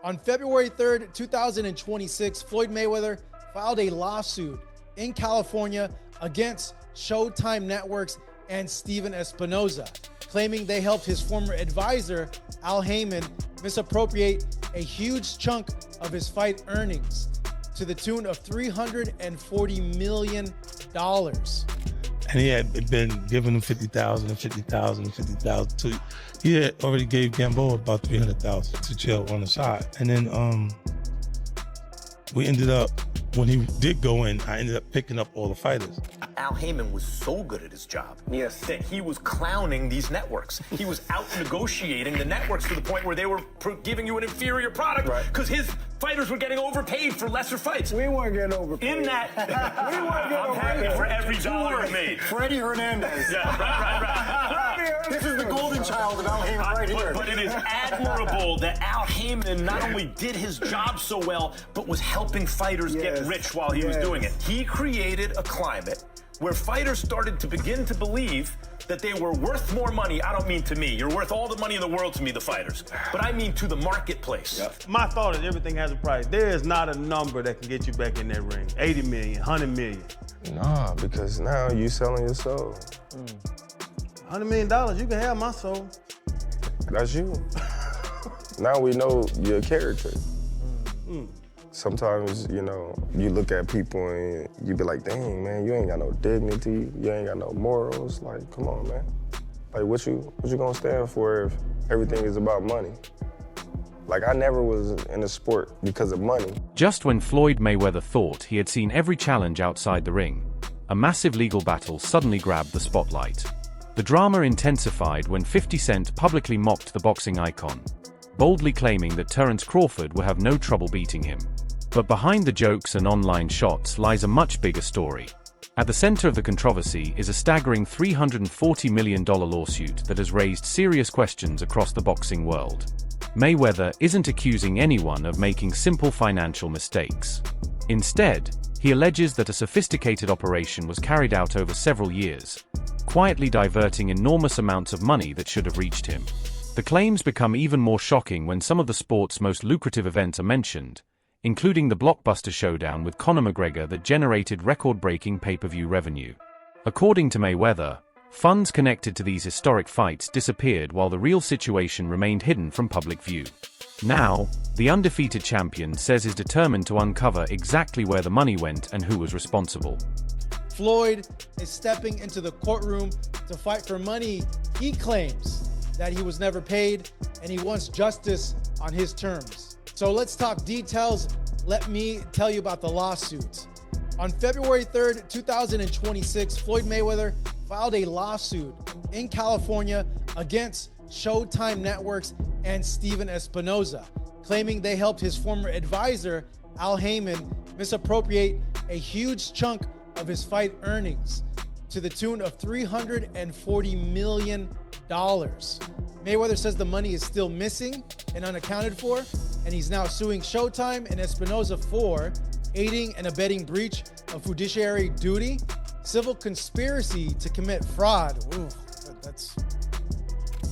On February 3rd, 2026, Floyd Mayweather filed a lawsuit in California against Showtime Networks and Steven Espinoza, claiming they helped his former advisor, Al Heyman, misappropriate a huge chunk of his fight earnings to the tune of $340 million. And he had been giving him $50,000 and $50,000 and $50,000. He had already gave Gamboa about $300,000 to chill on the side. And then we ended up, when he did go in, I ended up picking up all the fighters. Al Heyman was so good at his job that he was clowning these networks. He was out negotiating the networks to the point where they were giving you an inferior product because his fighters were getting overpaid for lesser fights. We weren't getting overpaid. In that, we weren't getting overpaid. happy for every dollar you made. Freddie Hernandez. Yeah, right. This is the golden child of Al Heyman right here. But it is admirable that Al Heyman not only did his job so well, but was helping fighters get rich while he was doing it. He created a climate where fighters started to begin to believe that they were worth more money. I don't mean to me. You're worth all the money in the world to me, the fighters. But I mean to the marketplace. Yep. My thought is everything has a price. There is not a number that can get you back in that ring. 80 million, 100 million. Nah, because now you selling your soul. $100 million, you can have my soul. That's you. Now we know your character. Sometimes, you know, you look at people and you be like, dang, man, you ain't got no dignity, you ain't got no morals. Like, come on, man. Like, what you gonna stand for if everything is about money? Like, I never was in a sport because of money. Just when Floyd Mayweather thought he had seen every challenge outside the ring, a massive legal battle suddenly grabbed the spotlight. The drama intensified when 50 Cent publicly mocked the boxing icon, boldly claiming that Terence Crawford would have no trouble beating him. But behind the jokes and online shots lies a much bigger story. At the center of the controversy is a staggering $340 million lawsuit that has raised serious questions across the boxing world. Mayweather isn't accusing anyone of making simple financial mistakes. Instead, he alleges that a sophisticated operation was carried out over several years, quietly diverting enormous amounts of money that should have reached him. The claims become even more shocking when some of the sport's most lucrative events are mentioned, including the blockbuster showdown with Conor McGregor that generated record-breaking pay-per-view revenue. According to Mayweather, funds connected to these historic fights disappeared while the real situation remained hidden from public view. Now, the undefeated champion says he's determined to uncover exactly where the money went and who was responsible. Floyd is stepping into the courtroom to fight for money he claims that he was never paid, and he wants justice on his terms. So let's talk details. Let me tell you about the lawsuit. On February 3rd, 2026, Floyd Mayweather filed a lawsuit in California against Showtime Networks and Steven Espinoza, claiming they helped his former advisor, Al Heyman, misappropriate a huge chunk of his fight earnings to the tune of $340 million. Mayweather says the money is still missing and unaccounted for, and he's now suing Showtime and Espinoza for aiding and abetting breach of fiduciary duty, civil conspiracy to commit fraud. Ooh, that's...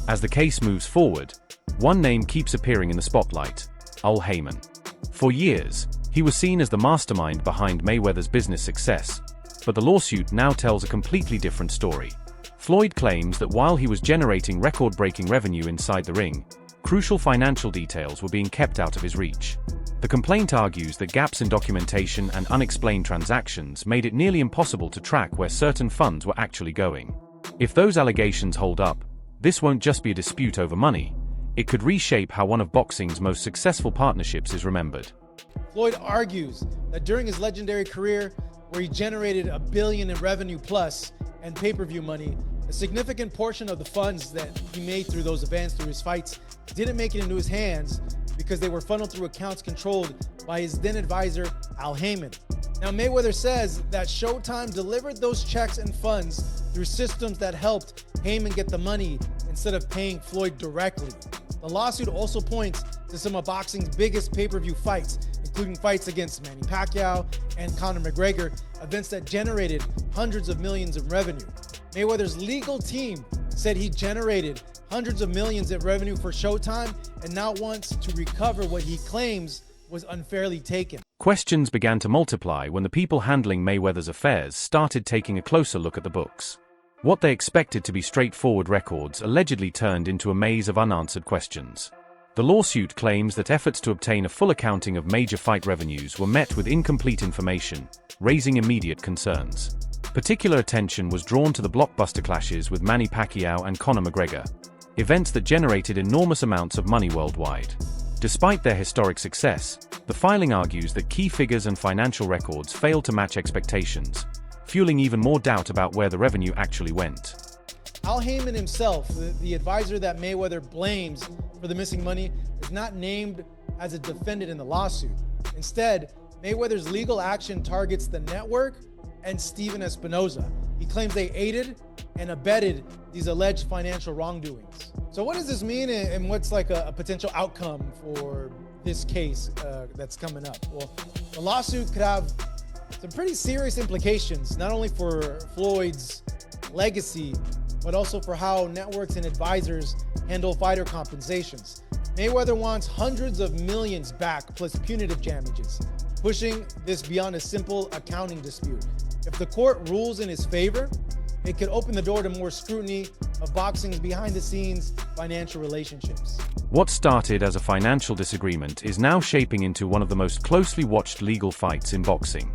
As the case moves forward, one name keeps appearing in the spotlight: Al Heyman. For years, he was seen as the mastermind behind Mayweather's business success, but the lawsuit now tells a completely different story. Floyd claims that while he was generating record-breaking revenue inside the ring, crucial financial details were being kept out of his reach. The complaint argues that gaps in documentation and unexplained transactions made it nearly impossible to track where certain funds were actually going. If those allegations hold up, this won't just be a dispute over money, it could reshape how one of boxing's most successful partnerships is remembered. Floyd argues that during his legendary career, where he generated $1 billion in revenue plus and pay-per-view money, a significant portion of the funds that he made through those events, through his fights, didn't make it into his hands because they were funneled through accounts controlled by his then advisor, Al Heyman. Now, Mayweather says that Showtime delivered those checks and funds through systems that helped Heyman get the money instead of paying Floyd directly. The lawsuit also points to some of boxing's biggest pay-per-view fights, including fights against Manny Pacquiao and Conor McGregor, events that generated hundreds of millions in revenue. Mayweather's legal team said he generated hundreds of millions in revenue for Showtime and now wants to recover what he claims was unfairly taken. Questions began to multiply when the people handling Mayweather's affairs started taking a closer look at the books. What they expected to be straightforward records allegedly turned into a maze of unanswered questions. The lawsuit claims that efforts to obtain a full accounting of major fight revenues were met with incomplete information, raising immediate concerns. Particular attention was drawn to the blockbuster clashes with Manny Pacquiao and Conor McGregor, events that generated enormous amounts of money worldwide. Despite their historic success, the filing argues that key figures and financial records failed to match expectations, fueling even more doubt about where the revenue actually went. Al Haymon himself, the advisor that Mayweather blames for the missing money, is not named as a defendant in the lawsuit. Instead, Mayweather's legal action targets the network and Steven Espinoza. He claims they aided and abetted these alleged financial wrongdoings. So what does this mean, and what's like a potential outcome for this case that's coming up? Well, the lawsuit could have some pretty serious implications, not only for Floyd's legacy, but also for how networks and advisors handle fighter compensations. Mayweather wants hundreds of millions back plus punitive damages, pushing this beyond a simple accounting dispute. If the court rules in his favor, it could open the door to more scrutiny of boxing's behind-the-scenes financial relationships. What started as a financial disagreement is now shaping into one of the most closely watched legal fights in boxing.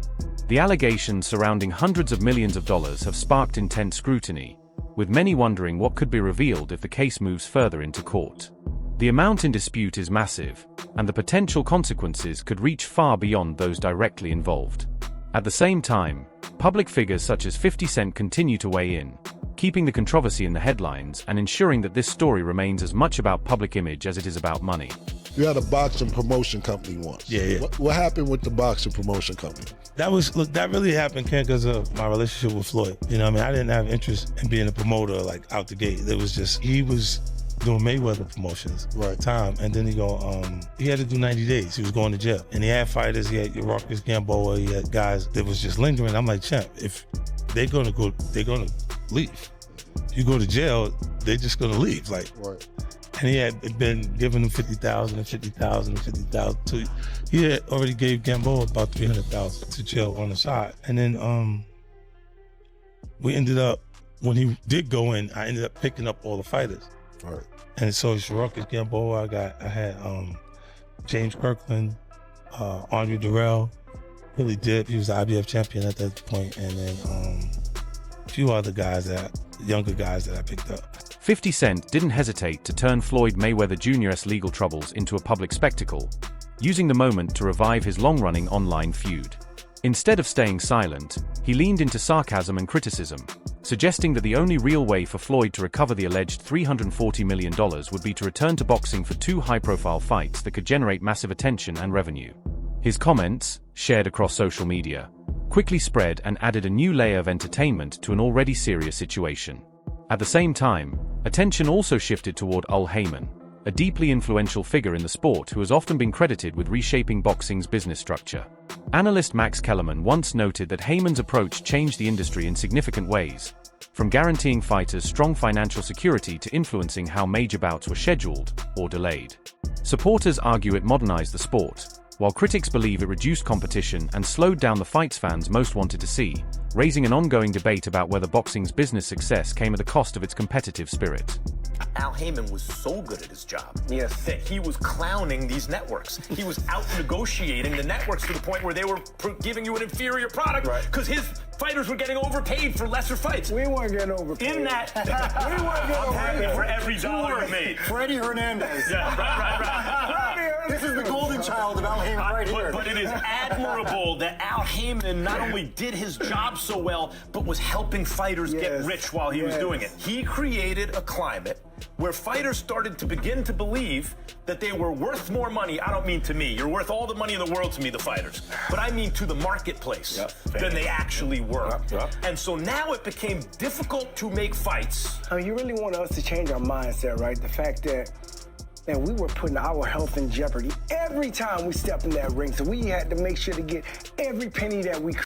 The allegations surrounding hundreds of millions of dollars have sparked intense scrutiny, with many wondering what could be revealed if the case moves further into court. The amount in dispute is massive, and the potential consequences could reach far beyond those directly involved. At the same time, public figures such as 50 Cent continue to weigh in, keeping the controversy in the headlines and ensuring that this story remains as much about public image as it is about money. You had a boxing promotion company once. Yeah. What happened with the boxing promotion company? That really happened, Ken, because of my relationship with Floyd. You know what I mean? I didn't have interest in being a promoter, like, out the gate. It was just, he was doing Mayweather promotions at the time, and then he had to do 90 days. He was going to jail. And he had fighters, he had Marcus Gamboa, he had guys that was just lingering. I'm like, champ, if they're gonna go, they're gonna leave. If you go to jail, they're just gonna leave. Like, Right. and he had been giving them 50,000 and 50,000 and 50,000. He had already gave Gamboa about 300,000 to jail on the side. And then we ended up, when he did go in, I ended up picking up all the fighters. Right. And so Marcus Gamboa, I had James Kirkland, Andre Durrell, Billy Dipp, he was the IBF champion at that point, and then a few other guys, younger guys that I picked up. 50 Cent didn't hesitate to turn Floyd Mayweather Jr.'s legal troubles into a public spectacle, using the moment to revive his long-running online feud. Instead of staying silent, he leaned into sarcasm and criticism, suggesting that the only real way for Floyd to recover the alleged $340 million would be to return to boxing for 2 high-profile fights that could generate massive attention and revenue. His comments, shared across social media, quickly spread and added a new layer of entertainment to an already serious situation. At the same time, attention also shifted toward Al Haymon, a deeply influential figure in the sport who has often been credited with reshaping boxing's business structure. Analyst Max Kellerman once noted that Haymon's approach changed the industry in significant ways, from guaranteeing fighters strong financial security to influencing how major bouts were scheduled or delayed. Supporters argue it modernized the sport, while critics believe it reduced competition and slowed down the fights fans most wanted to see, raising an ongoing debate about whether boxing's business success came at the cost of its competitive spirit. Al Haymon was so good at his job that he was clowning these networks. He was out negotiating the networks to the point where they were giving you an inferior product because his fighters were getting overpaid for lesser fights. We weren't getting overpaid. In that, We weren't getting I'm happy overpaid. for every dollar you made. Freddie Hernandez. Yeah, right. This is the golden child of Al Haymon right here. But it is admirable that Al Haymon not only did his job so well, but was helping fighters get rich while he was doing it. He created a climate where fighters started to begin to believe that they were worth more money. I don't mean to me. You're worth all the money in the world to me, the fighters. But I mean to the marketplace than they actually were. And so now it became difficult to make fights. I mean, you really want us to change our mindset, right? The fact that we were putting our health in jeopardy every time we stepped in that ring. So we had to make sure to get every penny that we could.